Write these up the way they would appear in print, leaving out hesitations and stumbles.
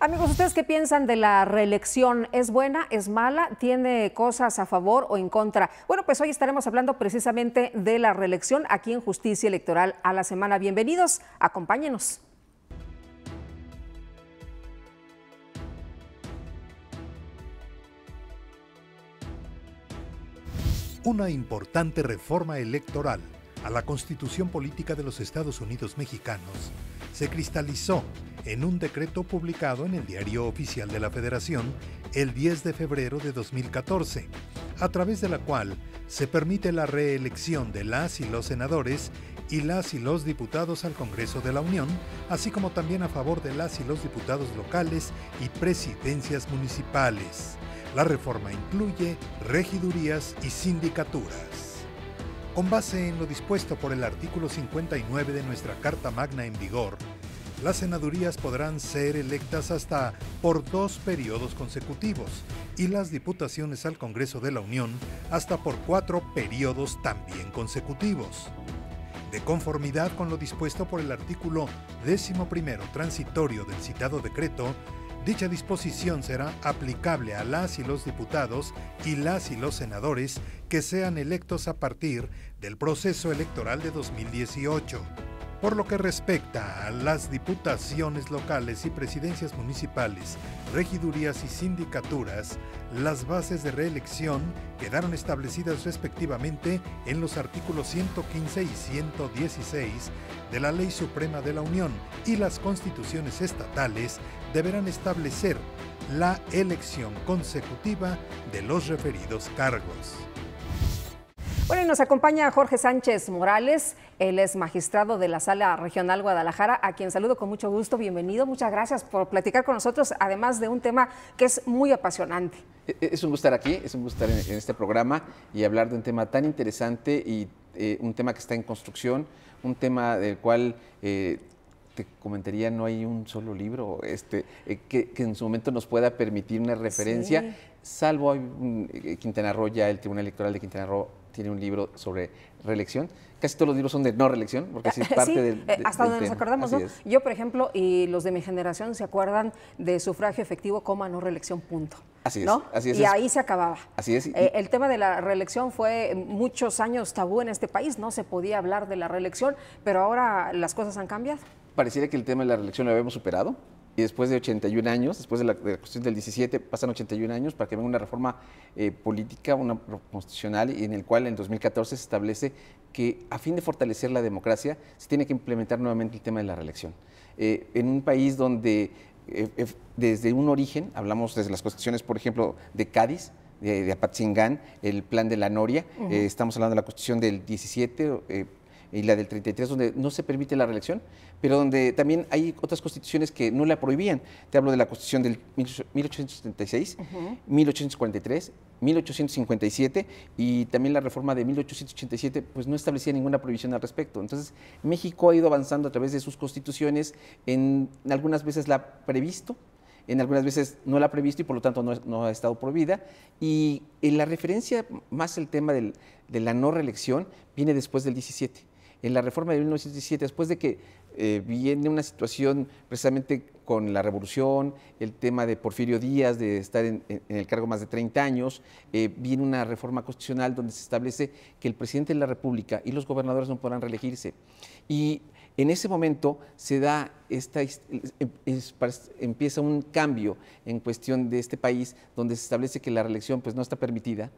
Amigos, ¿ustedes qué piensan de la reelección? ¿Es buena? ¿Es mala? ¿Tiene cosas a favor o en contra? Bueno, pues hoy estaremos hablando precisamente de la reelección aquí en Justicia Electoral a la Semana. Bienvenidos, acompáñenos. Una importante reforma electoral a la Constitución Política de los Estados Unidos Mexicanos se cristalizó en un decreto publicado en el Diario Oficial de la Federación el 10 de febrero de 2014, a través de la cual se permite la reelección de las y los senadores y las y los diputados al Congreso de la Unión, así como también a favor de las y los diputados locales y presidencias municipales. La reforma incluye regidurías y sindicaturas. Con base en lo dispuesto por el artículo 59 de nuestra Carta Magna en vigor, las senadurías podrán ser electas hasta por 2 periodos consecutivos y las diputaciones al Congreso de la Unión hasta por 4 periodos también consecutivos. De conformidad con lo dispuesto por el artículo 11º transitorio del citado decreto, dicha disposición será aplicable a las y los diputados y las y los senadores que sean electos a partir del proceso electoral de 2018. Por lo que respecta a las diputaciones locales y presidencias municipales, regidurías y sindicaturas, las bases de reelección quedaron establecidas respectivamente en los artículos 115 y 116 de la Ley Suprema de la Unión, y las constituciones estatales deberán establecer la elección consecutiva de los referidos cargos. Bueno, y nos acompaña Jorge Sánchez Morales, él es magistrado de la Sala Regional Guadalajara, a quien saludo con mucho gusto. Bienvenido, muchas gracias por platicar con nosotros, además de un tema que es muy apasionante. Es un gusto estar aquí, es un gusto estar en este programa y hablar de un tema tan interesante y un tema que está en construcción, un tema del cual te comentaría, no hay un solo libro que en su momento nos pueda permitir una referencia, sí. Salvo Quintana Roo, ya el Tribunal Electoral de Quintana Roo tiene un libro sobre reelección. Casi todos los libros son de no reelección, porque así es parte sí, hasta donde nos acordamos, ¿no? Yo, por ejemplo, y los de mi generación se acuerdan de sufragio efectivo, no reelección, punto. Así es, ¿no? así es. Y ahí se acababa. Así es. El tema de la reelección fue muchos años tabú en este país, no se podía hablar de la reelección, pero ahora las cosas han cambiado. Pareciera que el tema de la reelección lo habíamos superado. Y después de 81 años, después de la Constitución del 17, pasan 81 años para que venga una reforma política, una constitucional, y en el cual en 2014 se establece que a fin de fortalecer la democracia se tiene que implementar nuevamente el tema de la reelección. En un país donde desde un origen, hablamos desde las constituciones, por ejemplo, de Cádiz, de Apatzingán, el plan de la Noria, estamos hablando de la Constitución del 17, y la del 33, donde no se permite la reelección, pero donde también hay otras constituciones que no la prohibían. Te hablo de la Constitución del 1876, 1843, 1857 y también la reforma de 1887, pues no establecía ninguna prohibición al respecto. Entonces, México ha ido avanzando a través de sus constituciones, en algunas veces la ha previsto, en algunas veces no la ha previsto y por lo tanto no ha estado prohibida. Y en la referencia más el tema de la no reelección viene después del 17. En la reforma de 1917, después de que viene una situación precisamente con la revolución, el tema de Porfirio Díaz, de estar en el cargo más de 30 años, viene una reforma constitucional donde se establece que el presidente de la República y los gobernadores no podrán reelegirse. Y en ese momento se da empieza un cambio en cuestión de este país, donde se establece que la reelección pues, no está permitida.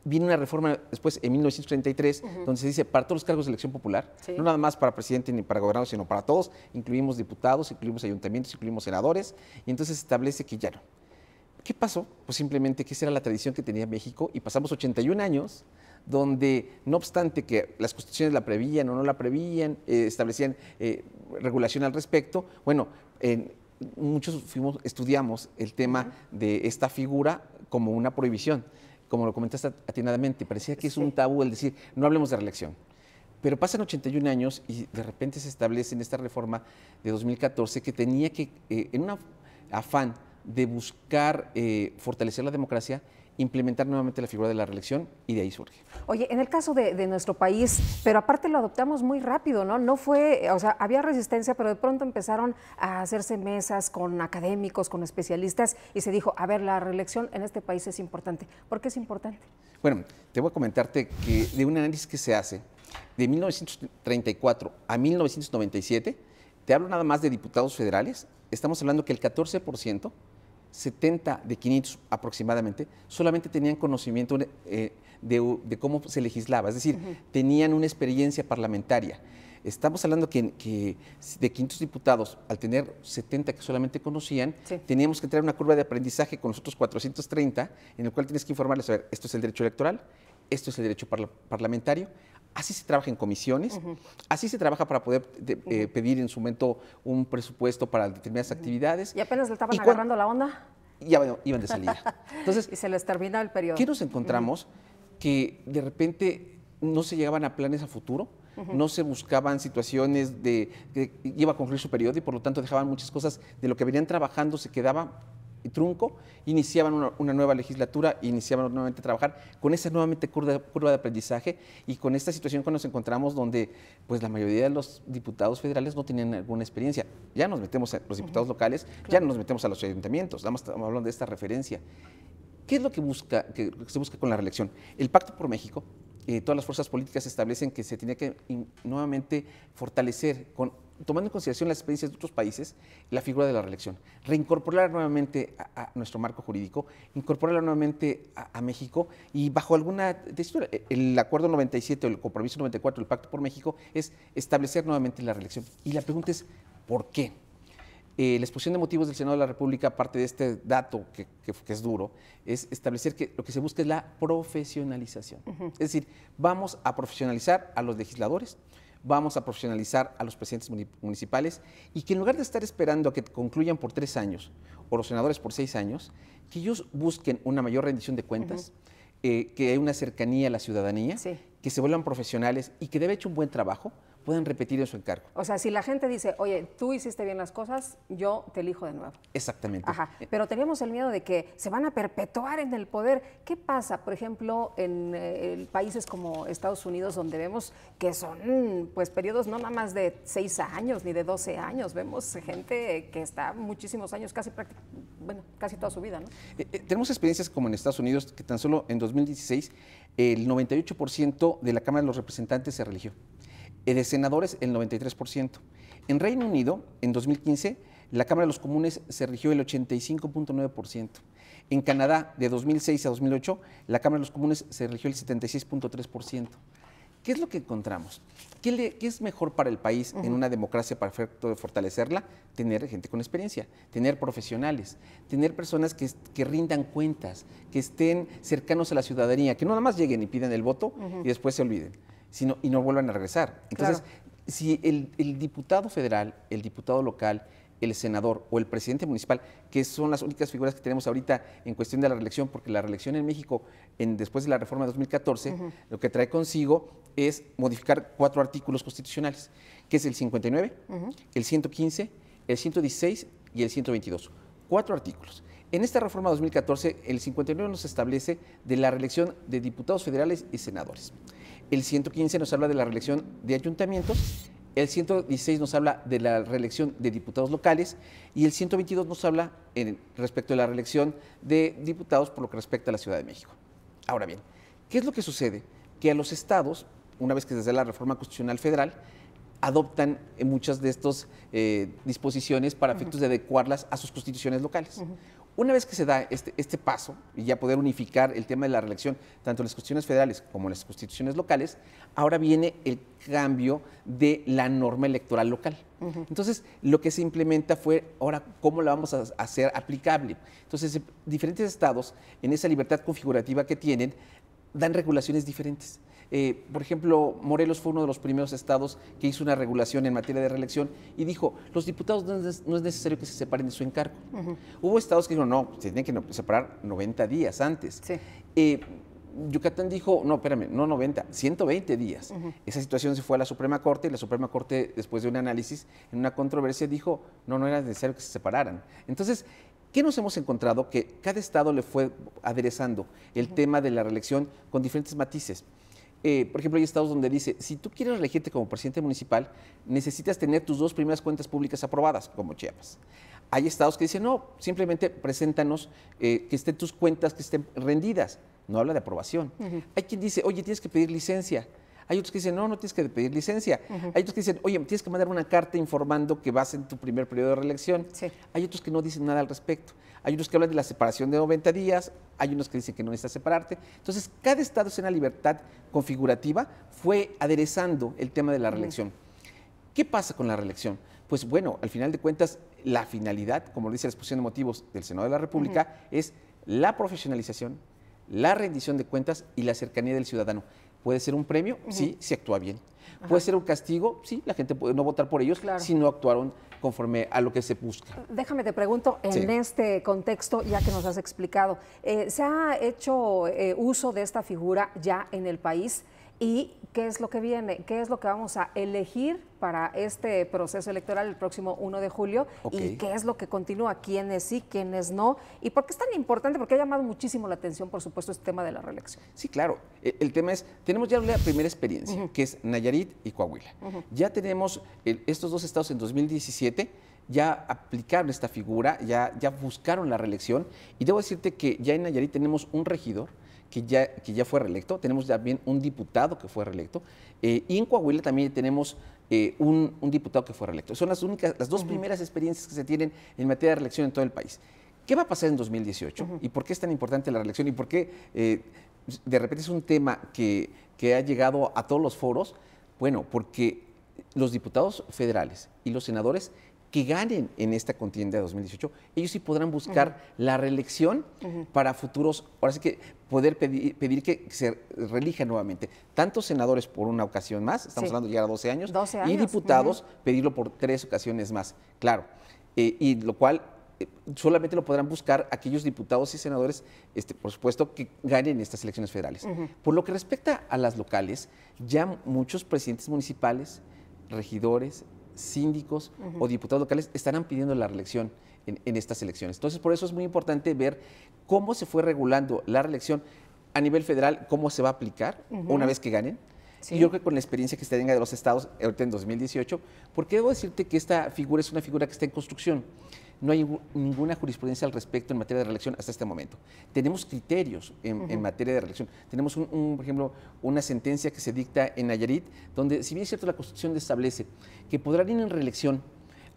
Viene una reforma después, en 1933, donde se dice para todos los cargos de elección popular, no nada más para presidente ni para gobernador, sino para todos, incluimos diputados, incluimos ayuntamientos, incluimos senadores, y entonces se establece que ya no. ¿Qué pasó? Pues simplemente que esa era la tradición que tenía México y pasamos 81 años donde, no obstante que las constituciones la prevían o no la prevían, establecían regulación al respecto, bueno, muchos estudiamos el tema de esta figura como una prohibición, como lo comentaste atinadamente, parecía que es un tabú el decir, no hablemos de reelección. Pero pasan 81 años y de repente se establece en esta reforma de 2014 que tenía que, en un afán de buscar fortalecer la democracia, implementar nuevamente la figura de la reelección y de ahí surge. Oye, en el caso de nuestro país, pero aparte lo adoptamos muy rápido, ¿no? No fue, o sea, había resistencia, pero de pronto empezaron a hacerse mesas con académicos, con especialistas y se dijo, a ver, la reelección en este país es importante. ¿Por qué es importante? Bueno, te voy a comentarte que de un análisis que se hace de 1934 a 1997, te hablo nada más de diputados federales, estamos hablando que el 14%, 70 de 500 aproximadamente, solamente tenían conocimiento de cómo se legislaba, es decir, tenían una experiencia parlamentaria. Estamos hablando que de 500 diputados, al tener 70 que solamente conocían, teníamos que traer una curva de aprendizaje con nosotros 430, en el cual tienes que informarles, a ver, esto es el derecho electoral, esto es el derecho parlamentario. Así se trabaja en comisiones, así se trabaja para poder pedir en su momento un presupuesto para determinadas actividades. ¿Y apenas le estaban agarrando la onda? Ya iban de salida. Entonces, y se les termina el periodo. ¿Qué nos encontramos? Que de repente no se llegaban a planes a futuro, no se buscaban situaciones de que iba a concluir su periodo y por lo tanto dejaban muchas cosas de lo que venían trabajando, se quedaba trunco, iniciaban una nueva legislatura, iniciaban nuevamente a trabajar con esa nuevamente curva de aprendizaje y con esta situación que nos encontramos donde pues la mayoría de los diputados federales no tenían alguna experiencia. Ya nos metemos a los diputados locales, ya no nos metemos a los ayuntamientos, estamos hablando de esta referencia. ¿Qué es lo que se busca con la reelección? El Pacto por México, todas las fuerzas políticas establecen que se tiene que nuevamente fortalecer, tomando en consideración las experiencias de otros países, la figura de la reelección. Reincorporarla nuevamente a nuestro marco jurídico, incorporarla nuevamente a México y bajo alguna textura. El Acuerdo 97 o el Compromiso 94 del Pacto por México es establecer nuevamente la reelección. Y la pregunta es, ¿por qué? La exposición de motivos del Senado de la República, aparte de este dato que es duro, es establecer que lo que se busca es la profesionalización. Es decir, vamos a profesionalizar a los legisladores, vamos a profesionalizar a los presidentes municipales y que en lugar de estar esperando a que concluyan por 3 años o los senadores por 6 años, que ellos busquen una mayor rendición de cuentas, que haya una cercanía a la ciudadanía, que se vuelvan profesionales y que de haber hecho un buen trabajo, puedan repetir en su encargo. O sea, si la gente dice, oye, tú hiciste bien las cosas, yo te elijo de nuevo. Exactamente. Ajá, pero teníamos el miedo de que se van a perpetuar en el poder. ¿Qué pasa, por ejemplo, en países como Estados Unidos, donde vemos que son pues periodos no nada más de 6 años ni de 12 años? Vemos gente que está muchísimos años, casi toda su vida, ¿no? Tenemos experiencias como en Estados Unidos, que tan solo en 2016 el 98% de la Cámara de los Representantes se reeligió. De senadores, el 93%. En Reino Unido, en 2015, la Cámara de los Comunes se eligió el 85.9%. En Canadá, de 2006 a 2008, la Cámara de los Comunes se eligió el 76.3%. ¿Qué es lo que encontramos? ¿Qué es mejor para el país en una democracia para efecto de fortalecerla? Tener gente con experiencia, tener profesionales, tener personas que rindan cuentas, que estén cercanos a la ciudadanía, que no nada más lleguen y pidan el voto y después se olviden, y no vuelvan a regresar. Entonces, si el diputado federal, el diputado local, el senador o el presidente municipal, que son las únicas figuras que tenemos ahorita en cuestión de la reelección, porque la reelección en México, después de la reforma de 2014, lo que trae consigo es modificar 4 artículos constitucionales, que es el 59, el 115, el 116 y el 122. 4 artículos. En esta reforma 2014, el 59 nos establece de la reelección de diputados federales y senadores. El 115 nos habla de la reelección de ayuntamientos, el 116 nos habla de la reelección de diputados locales y el 122 nos habla respecto de la reelección de diputados por lo que respecta a la Ciudad de México. Ahora bien, ¿qué es lo que sucede? Que a los estados, una vez que se hace la reforma constitucional federal, adoptan muchas de estas disposiciones para efectos de adecuarlas a sus constituciones locales. Una vez que se da este paso y ya poder unificar el tema de la reelección, tanto en las constituciones federales como en las constituciones locales, ahora viene el cambio de la norma electoral local. Entonces, lo que se implementa fue, ahora, ¿cómo la vamos a hacer aplicable? Entonces, diferentes estados, en esa libertad configurativa que tienen, dan regulaciones diferentes. Por ejemplo, Morelos fue uno de los primeros estados que hizo una regulación en materia de reelección y dijo, los diputados no es necesario que se separen de su encargo. Hubo estados que dijeron, no, se tienen que separar 90 días antes. Yucatán dijo, no, espérame, no 90, 120 días. Esa situación se fue a la Suprema Corte y la Suprema Corte, después de un análisis, en una controversia, dijo, no era necesario que se separaran. Entonces, ¿Qué nos hemos encontrado? Que cada estado le fue aderezando el tema de la reelección con diferentes matices. Por ejemplo, hay estados donde dice, si tú quieres elegirte como presidente municipal, necesitas tener tus 2 primeras cuentas públicas aprobadas, como Chiapas. Hay estados que dicen, no, simplemente preséntanos que estén tus cuentas, que estén rendidas. No habla de aprobación. Hay quien dice, oye, tienes que pedir licencia. Hay otros que dicen, no, no tienes que pedir licencia. Hay otros que dicen, oye, tienes que mandar una carta informando que vas en tu primer periodo de reelección. Sí. Hay otros que no dicen nada al respecto. Hay unos que hablan de la separación de 90 días, hay unos que dicen que no necesitas separarte. Entonces, cada estado es una libertad configurativa, fue aderezando el tema de la reelección. ¿Qué pasa con la reelección? Pues bueno, al final de cuentas, la finalidad, como lo dice la exposición de motivos del Senado de la República, es la profesionalización, la rendición de cuentas y la cercanía del ciudadano. ¿Puede ser un premio? Sí, si actúa bien. ¿Puede ser un castigo? Sí, la gente puede no votar por ellos si no actuaron conforme a lo que se busca. Déjame te pregunto, en este contexto, ya que nos has explicado, ¿se ha hecho uso de esta figura ya en el país? ¿Y qué es lo que viene? ¿Qué es lo que vamos a elegir para este proceso electoral el próximo 1 de julio? ¿Y qué es lo que continúa? ¿Quiénes sí, quiénes no? ¿Y por qué es tan importante? Porque ha llamado muchísimo la atención, por supuesto, este tema de la reelección. Sí, claro. El tema es, tenemos ya la primera experiencia, que es Nayarit y Coahuila. Ya tenemos estos 2 estados en 2017, ya aplicaron esta figura, ya buscaron la reelección. Y debo decirte que ya en Nayarit tenemos un regidor que ya fue reelecto, tenemos también un diputado que fue reelecto, y en Coahuila también tenemos un diputado que fue reelecto. Son las 2 primeras experiencias que se tienen en materia de reelección en todo el país. ¿Qué va a pasar en 2018? ¿Y por qué es tan importante la reelección? ¿Y por qué de repente es un tema que ha llegado a todos los foros? Bueno, porque los diputados federales y los senadores que ganen en esta contienda de 2018, ellos sí podrán buscar la reelección para futuros, ahora sí que poder pedir que se reelija nuevamente. Tantos senadores por una ocasión más, estamos hablando de llegar a 12 años, y diputados pedirlo por 3 ocasiones más, claro. Y lo cual solamente lo podrán buscar aquellos diputados y senadores, por supuesto, que ganen estas elecciones federales. Por lo que respecta a las locales, ya muchos presidentes municipales, regidores, síndicos o diputados locales estarán pidiendo la reelección en estas elecciones. Entonces, por eso es muy importante ver cómo se fue regulando la reelección a nivel federal, cómo se va a aplicar una vez que ganen. Y yo creo que con la experiencia que se tenga de los estados ahorita en 2018, porque debo decirte que esta figura es una figura que está en construcción. No hay ninguna jurisprudencia al respecto en materia de reelección hasta este momento. Tenemos criterios en materia de reelección. Tenemos, por ejemplo, una sentencia que se dicta en Nayarit, donde, si bien es cierto, la Constitución establece que podrán ir en reelección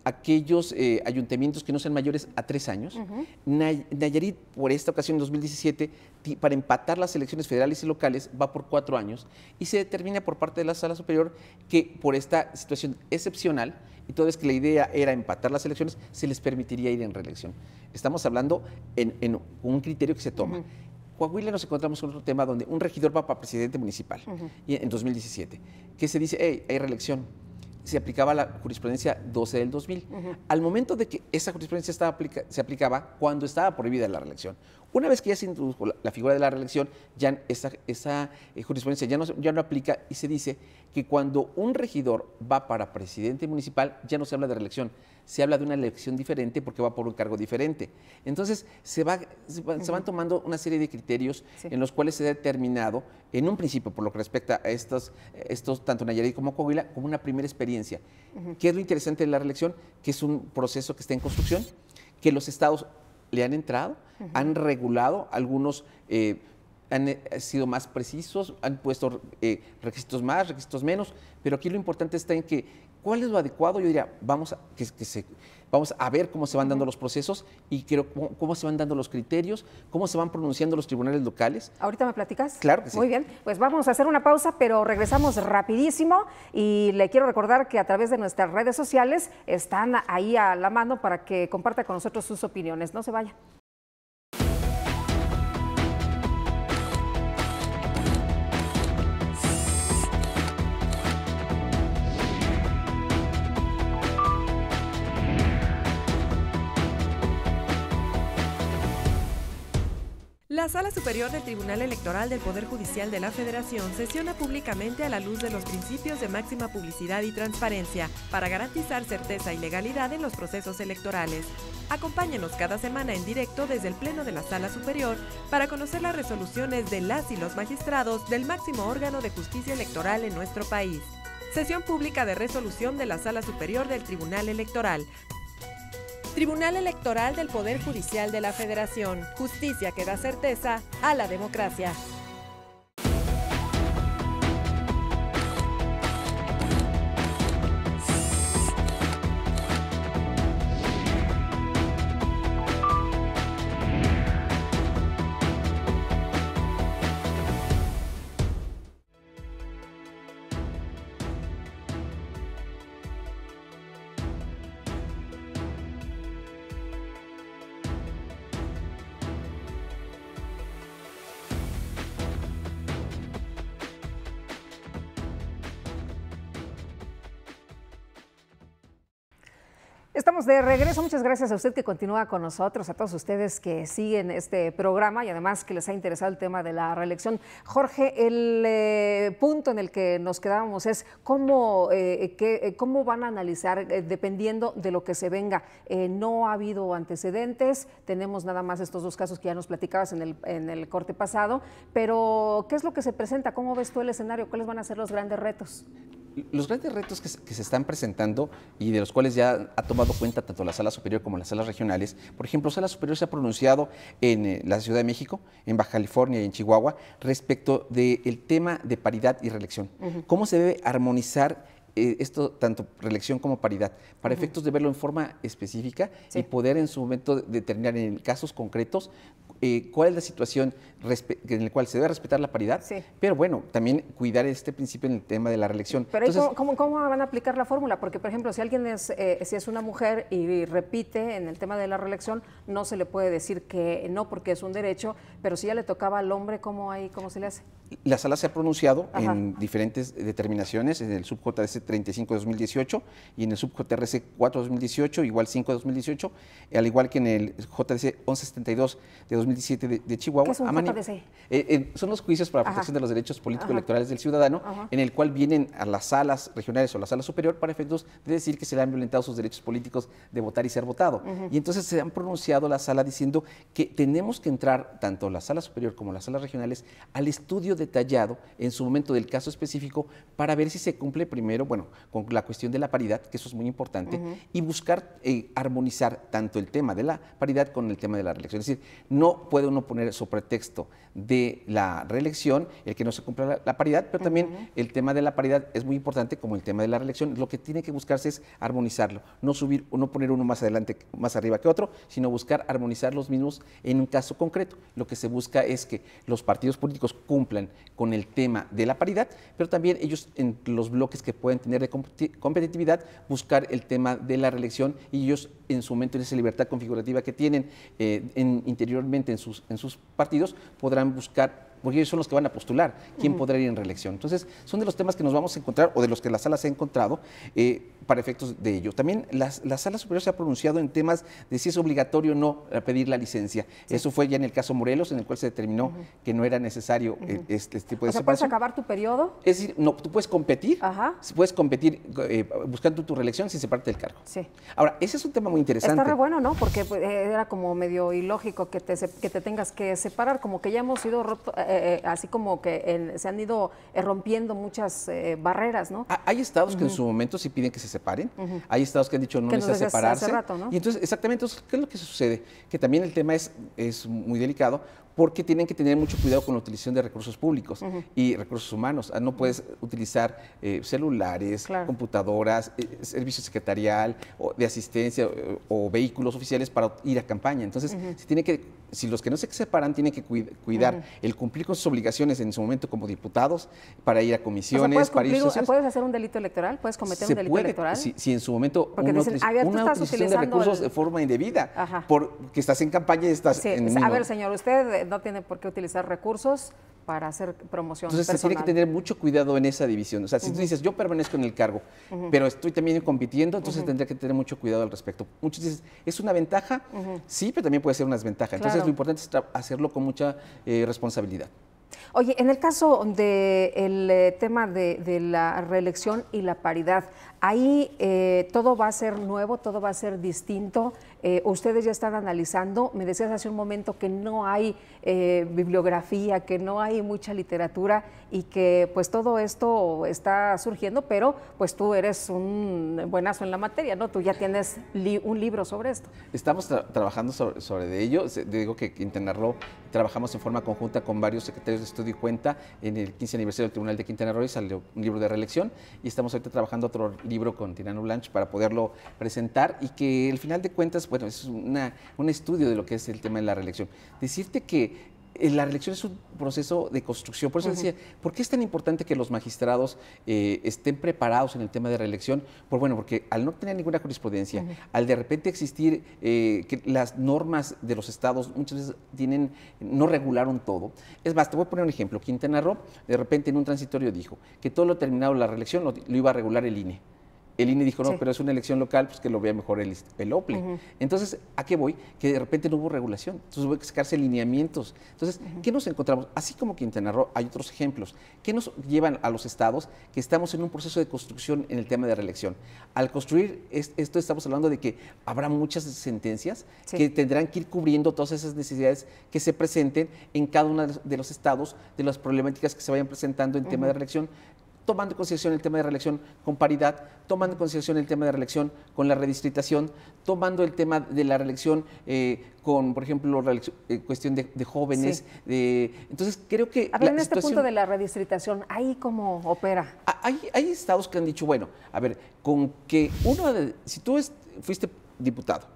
aquellos ayuntamientos que no sean mayores a 3 años. Nayarit, por esta ocasión, en 2017, para empatar las elecciones federales y locales, va por 4 años y se determina por parte de la Sala Superior que por esta situación excepcional, y toda vez que la idea era empatar las elecciones, se les permitiría ir en reelección. Estamos hablando en un criterio que se toma. Coahuila nos encontramos con otro tema donde un regidor va para presidente municipal y en 2017, que se dice, hey, hay reelección. Se aplicaba la jurisprudencia 12 del 2000. Al momento de que esa jurisprudencia se aplicaba cuando estaba prohibida la reelección. Una vez que ya se introdujo la figura de la reelección, ya esa jurisprudencia ya no aplica y se dice que cuando un regidor va para presidente municipal ya no se habla de reelección, se habla de una elección diferente porque va por un cargo diferente. Entonces se van tomando una serie de criterios en los cuales se ha determinado, en un principio, por lo que respecta a estos tanto Nayarit como Coahuila, como una primera experiencia. ¿Qué es lo interesante de la reelección? Que es un proceso que está en construcción, que los estados le han entrado, han regulado, algunos han sido más precisos, han puesto requisitos más, requisitos menos, pero aquí lo importante está en que ¿cuál es lo adecuado? Yo diría, vamos a ver cómo se van dando los procesos y cómo se van dando los criterios, cómo se van pronunciando los tribunales locales. ¿Ahorita me platicas? Claro que sí. Muy bien, pues vamos a hacer una pausa, pero regresamos rapidísimo y le quiero recordar que a través de nuestras redes sociales están ahí a la mano para que comparta con nosotros sus opiniones. No se vaya. La Sala Superior del Tribunal Electoral del Poder Judicial de la Federación sesiona públicamente a la luz de los principios de máxima publicidad y transparencia para garantizar certeza y legalidad en los procesos electorales. Acompáñenos cada semana en directo desde el Pleno de la Sala Superior para conocer las resoluciones de las y los magistrados del máximo órgano de justicia electoral en nuestro país. Sesión pública de resolución de la Sala Superior del Tribunal Electoral. Tribunal Electoral del Poder Judicial de la Federación. Justicia que da certeza a la democracia. Estamos de regreso. Muchas gracias a usted que continúa con nosotros, a todos ustedes que siguen este programa y además que les ha interesado el tema de la reelección. Jorge, el punto en el que nos quedábamos es cómo van a analizar dependiendo de lo que se venga. No ha habido antecedentes, tenemos nada más estos dos casos que ya nos platicabas en el corte pasado, pero ¿qué es lo que se presenta? ¿Cómo ves tú el escenario? ¿Cuáles van a ser los grandes retos? Los grandes retos que se están presentando y de los cuales ya ha tomado cuenta tanto la Sala Superior como las salas regionales, por ejemplo, Sala Superior se ha pronunciado en la Ciudad de México, en Baja California y en Chihuahua respecto del tema de paridad y reelección. ¿Cómo se debe armonizar esto, tanto reelección como paridad, para efectos de verlo en forma específica y poder en su momento determinar en casos concretos cuál es la situación en la cual se debe respetar la paridad, pero bueno, también cuidar este principio en el tema de la reelección. Pero entonces, ¿cómo van a aplicar la fórmula? Porque, por ejemplo, si alguien si es una mujer y repite en el tema de la reelección, no se le puede decir que no porque es un derecho, pero si ya le tocaba al hombre, ¿cómo se le hace? La sala se ha pronunciado en diferentes determinaciones, en el sub-JDC 35 de 2018 y en el sub-JRC 4 de 2018, igual 5 de 2018, al igual que en el JDC 1172 de 2017 de Chihuahua. ¿Qué es un JDC? Son los juicios para la protección de los derechos político-electorales del ciudadano, en el cual vienen a las salas regionales o la sala superior para efectos de decir que se le han violentado sus derechos políticos de votar y ser votado. Y entonces se han pronunciado la sala diciendo que tenemos que entrar, tanto la sala superior como las salas regionales, al estudio detallado en su momento del caso específico para ver si se cumple primero, bueno, con la cuestión de la paridad, que eso es muy importante, y buscar armonizar tanto el tema de la paridad con el tema de la reelección. Es decir, no puede uno poner sobre pretexto de la reelección el que no se cumpla la paridad, pero también el tema de la paridad es muy importante como el tema de la reelección. Lo que tiene que buscarse es armonizarlo, no subir o no poner uno más adelante, más arriba que otro, sino buscar armonizar los mismos en un caso concreto. Lo que se busca es que los partidos políticos cumplan con el tema de la paridad, pero también ellos en los bloques que pueden tener de competitividad, buscar el tema de la reelección y ellos en su momento en esa libertad configurativa que tienen interiormente en sus partidos, podrán buscar, porque ellos son los que van a postular quién podrá ir en reelección. Entonces, son de los temas que nos vamos a encontrar o de los que la sala se ha encontrado para efectos de ello. También la sala superior se ha pronunciado en temas de si es obligatorio o no pedir la licencia. Eso fue ya en el caso Morelos, en el cual se determinó que no era necesario este tipo de separación. ¿Puedes acabar tu periodo? Es decir, no, tú puedes competir, buscando tu reelección sin separarte del cargo. Ahora, ese es un tema muy interesante. Está re bueno, ¿no? Porque era como medio ilógico que te tengas que separar, como que ya hemos ido roto, así como que se han ido rompiendo muchas barreras, ¿no? Hay estados que en su momento sí piden que se separen, hay estados que han dicho no necesita separarse. Hace rato, ¿no? Y entonces, exactamente, ¿qué es lo que sucede? Que también el tema es muy delicado, porque tienen que tener mucho cuidado con la utilización de recursos públicos y recursos humanos. No puedes utilizar celulares, computadoras, servicio secretarial, o de asistencia o vehículos oficiales para ir a campaña. Entonces, si los que no se separan tienen que cuidar el cumplir con sus obligaciones en su momento como diputados, para ir a comisiones, para ir a sesiones. ¿Puedes hacer un delito electoral? ¿Puedes cometer un delito electoral? Si en su momento una utilización de recursos de forma indebida, porque estás en campaña y estás en... A ver, señor, usted no tiene por qué utilizar recursos para hacer promoción Entonces personal. se tiene que tener mucho cuidado en esa división. O sea, si tú dices, yo permanezco en el cargo, pero estoy también compitiendo, entonces tendría que tener mucho cuidado al respecto. Muchos dicen, ¿es una ventaja? Sí, pero también puede ser una desventaja. Entonces Claro. lo importante es hacerlo con mucha responsabilidad. Oye, en el caso del tema de la reelección y la paridad, ahí todo va a ser nuevo, todo va a ser distinto. Ustedes ya están analizando, me decías hace un momento que no hay bibliografía, que no hay mucha literatura y que pues todo esto está surgiendo, pero pues tú eres un buenazo en la materia, ¿no? Tú ya tienes un libro sobre esto. Estamos trabajando sobre de ello. Digo que Quintana Roo trabajamos en forma conjunta con varios secretarios de estudio y cuenta. En el 15 aniversario del Tribunal de Quintana Roo y salió un libro de reelección y estamos ahorita trabajando otro libro con Tirano Blanch para poderlo presentar y que al final de cuentas, bueno, es un estudio de lo que es el tema de la reelección. Decirte que la reelección es un proceso de construcción. Por eso decía, ¿por qué es tan importante que los magistrados estén preparados en el tema de reelección? Bueno, porque al no tener ninguna jurisprudencia, al de repente existir que las normas de los estados muchas veces no regularon todo. Es más, te voy a poner un ejemplo. Quintana Roo, de repente en un transitorio dijo que todo lo terminado de la reelección lo iba a regular el INE. El INE dijo, no, pero es una elección local, pues que lo vea mejor el OPLE. Entonces, ¿a qué voy? Que de repente no hubo regulación. Entonces hubo que sacarse lineamientos. Entonces, ¿qué nos encontramos? Así como Quintana Roo, hay otros ejemplos. ¿Qué nos llevan a los estados? Que estamos en un proceso de construcción en el tema de reelección. Al construir esto, estamos hablando de que habrá muchas sentencias que tendrán que ir cubriendo todas esas necesidades que se presenten en cada uno de los estados, de las problemáticas que se vayan presentando en tema de reelección, tomando en consideración el tema de reelección con paridad, tomando en consideración el tema de reelección con la redistritación, tomando el tema de la reelección con, por ejemplo, cuestión de jóvenes. Entonces, creo que... A ver, en este punto de la redistritación, ¿ahí cómo opera? Hay estados que han dicho, bueno, a ver, con que si tú fuiste diputado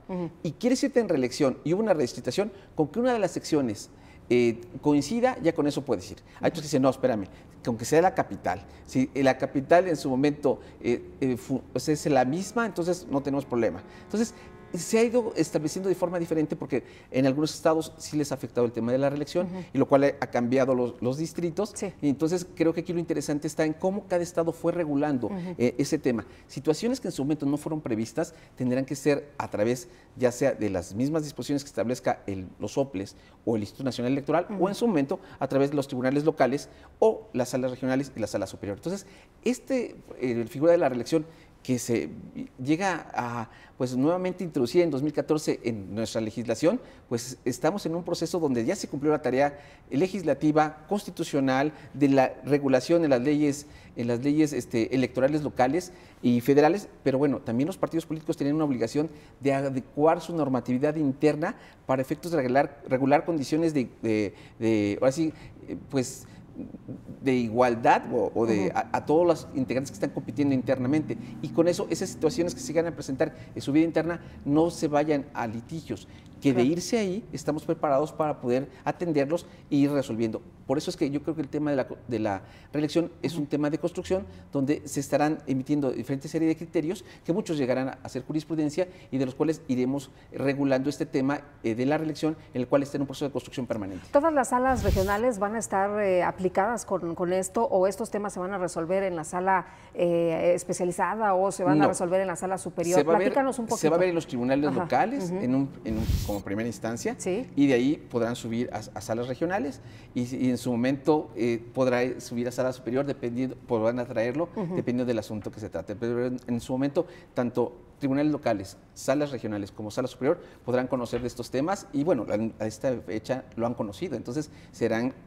y quieres irte en reelección y hubo una redistritación, con que una de las secciones coincida, ya con eso puedes ir. Hay otros que dicen, no, espérame, que aunque sea la capital, si la capital en su momento es la misma, entonces no tenemos problema. Entonces, se ha ido estableciendo de forma diferente porque en algunos estados sí les ha afectado el tema de la reelección y lo cual ha cambiado los distritos. Y entonces creo que aquí lo interesante está en cómo cada estado fue regulando ese tema. Situaciones que en su momento no fueron previstas tendrán que ser a través ya sea de las mismas disposiciones que establezca los OPLES o el Instituto Nacional Electoral o en su momento a través de los tribunales locales o las salas regionales y la sala superior. Entonces, figura de la reelección que se llega a pues nuevamente introducir en 2014 en nuestra legislación, pues estamos en un proceso donde ya se cumplió la tarea legislativa, constitucional, de la regulación en las leyes electorales locales y federales, pero bueno, también los partidos políticos tienen una obligación de adecuar su normatividad interna para efectos de regular condiciones ahora sí, pues de igualdad o a todos los integrantes que están compitiendo internamente y con eso esas situaciones que se van a presentar en su vida interna no se vayan a litigios, que de irse ahí estamos preparados para poder atenderlos e ir resolviendo. Por eso es que yo creo que el tema de la reelección es un tema de construcción donde se estarán emitiendo diferentes series de criterios que muchos llegarán a hacer jurisprudencia y de los cuales iremos regulando este tema de la reelección, en el cual está en un proceso de construcción permanente. ¿Todas las salas regionales van a estar aplicadas con esto o estos temas se van a resolver en la sala especializada o se van a resolver en la sala superior? Platícanos un poquito. Se va a ver en los tribunales locales como primera instancia y de ahí podrán subir a salas regionales y en su momento podrá subir a sala superior, podrán atraerlo dependiendo del asunto que se trate. Pero en su momento, tanto tribunales locales, salas regionales como sala superior podrán conocer de estos temas y bueno, a esta fecha lo han conocido. Entonces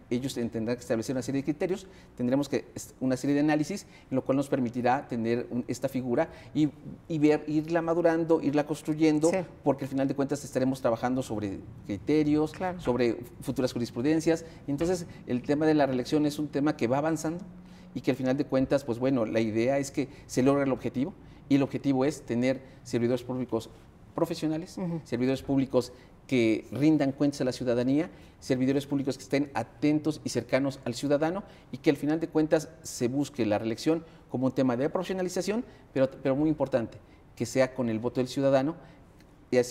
ellos tendrán que establecer una serie de criterios, tendremos una serie de análisis, en lo cual nos permitirá tener esta figura y irla madurando, irla construyendo, porque al final de cuentas estaremos trabajando sobre criterios, sobre futuras jurisprudencias. Entonces el tema de la reelección es un tema que va avanzando y que al final de cuentas, pues bueno, la idea es que se logre el objetivo y el objetivo es tener servidores públicos profesionales, servidores públicos que rindan cuentas a la ciudadanía, servidores públicos que estén atentos y cercanos al ciudadano y que al final de cuentas se busque la reelección como un tema de profesionalización, pero muy importante, que sea con el voto del ciudadano, ya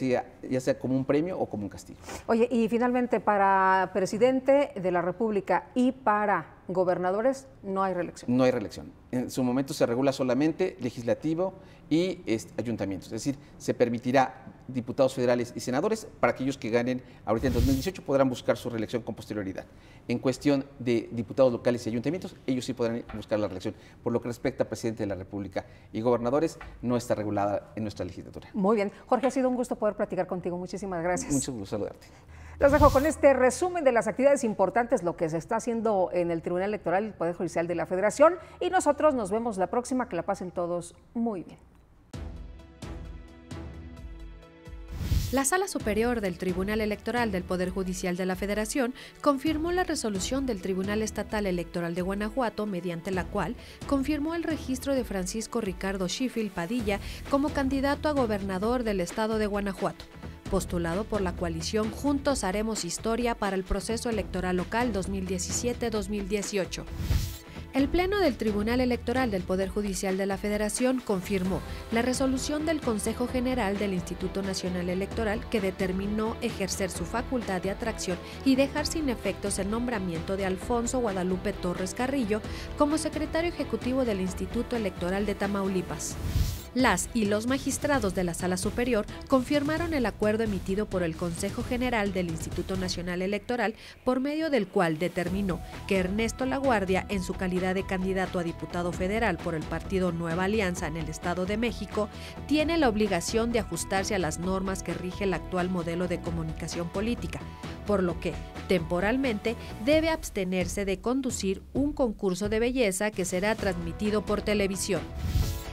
sea como un premio o como un castigo. Oye, y finalmente, para presidente de la República y para gobernadores no hay reelección. No hay reelección. En su momento se regula solamente legislativo y ayuntamientos. Es decir, se permitirá diputados federales y senadores. Para aquellos que ganen ahorita en 2018 podrán buscar su reelección con posterioridad. En cuestión de diputados locales y ayuntamientos, ellos sí podrán buscar la reelección. Por lo que respecta a presidente de la República y gobernadores, no está regulada en nuestra legislatura. Muy bien. Jorge, ha sido un gusto poder platicar contigo. Muchísimas gracias. Mucho gusto saludarte. Los dejo con este resumen de las actividades importantes, lo que se está haciendo en el Tribunal Electoral y el Poder Judicial de la Federación. Y nosotros nos vemos la próxima. Que la pasen todos muy bien. La Sala Superior del Tribunal Electoral del Poder Judicial de la Federación confirmó la resolución del Tribunal Estatal Electoral de Guanajuato, mediante la cual confirmó el registro de Francisco Ricardo Sheffield Padilla como candidato a gobernador del estado de Guanajuato, postulado por la coalición Juntos Haremos Historia para el proceso electoral local 2017-2018. El Pleno del Tribunal Electoral del Poder Judicial de la Federación confirmó la resolución del Consejo General del Instituto Nacional Electoral que determinó ejercer su facultad de atracción y dejar sin efectos el nombramiento de Alfonso Guadalupe Torres Carrillo como secretario ejecutivo del Instituto Electoral de Tamaulipas. Las y los magistrados de la Sala Superior confirmaron el acuerdo emitido por el Consejo General del Instituto Nacional Electoral, por medio del cual determinó que Ernesto Laguardia, en su calidad de candidato a diputado federal por el partido Nueva Alianza en el Estado de México, tiene la obligación de ajustarse a las normas que rige el actual modelo de comunicación política, por lo que, temporalmente, debe abstenerse de conducir un concurso de belleza que será transmitido por televisión.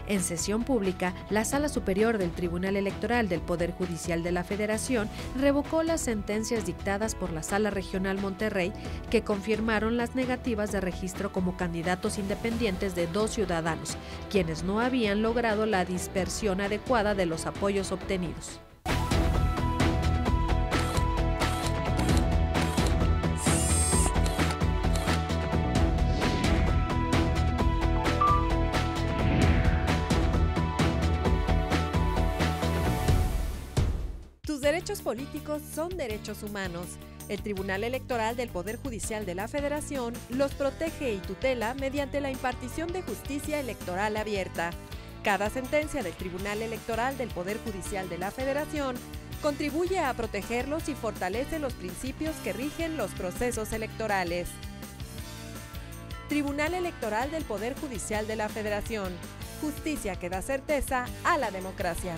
En sesión pública, la Sala Superior del Tribunal Electoral del Poder Judicial de la Federación revocó las sentencias dictadas por la Sala Regional Monterrey, que confirmaron las negativas de registro como candidatos independientes de 2 ciudadanos, quienes no habían logrado la dispersión adecuada de los apoyos obtenidos. Tus derechos políticos son derechos humanos. El Tribunal Electoral del Poder Judicial de la Federación los protege y tutela mediante la impartición de justicia electoral abierta. Cada sentencia del Tribunal Electoral del Poder Judicial de la Federación contribuye a protegerlos y fortalece los principios que rigen los procesos electorales. Tribunal Electoral del Poder Judicial de la Federación. Justicia que da certeza a la democracia.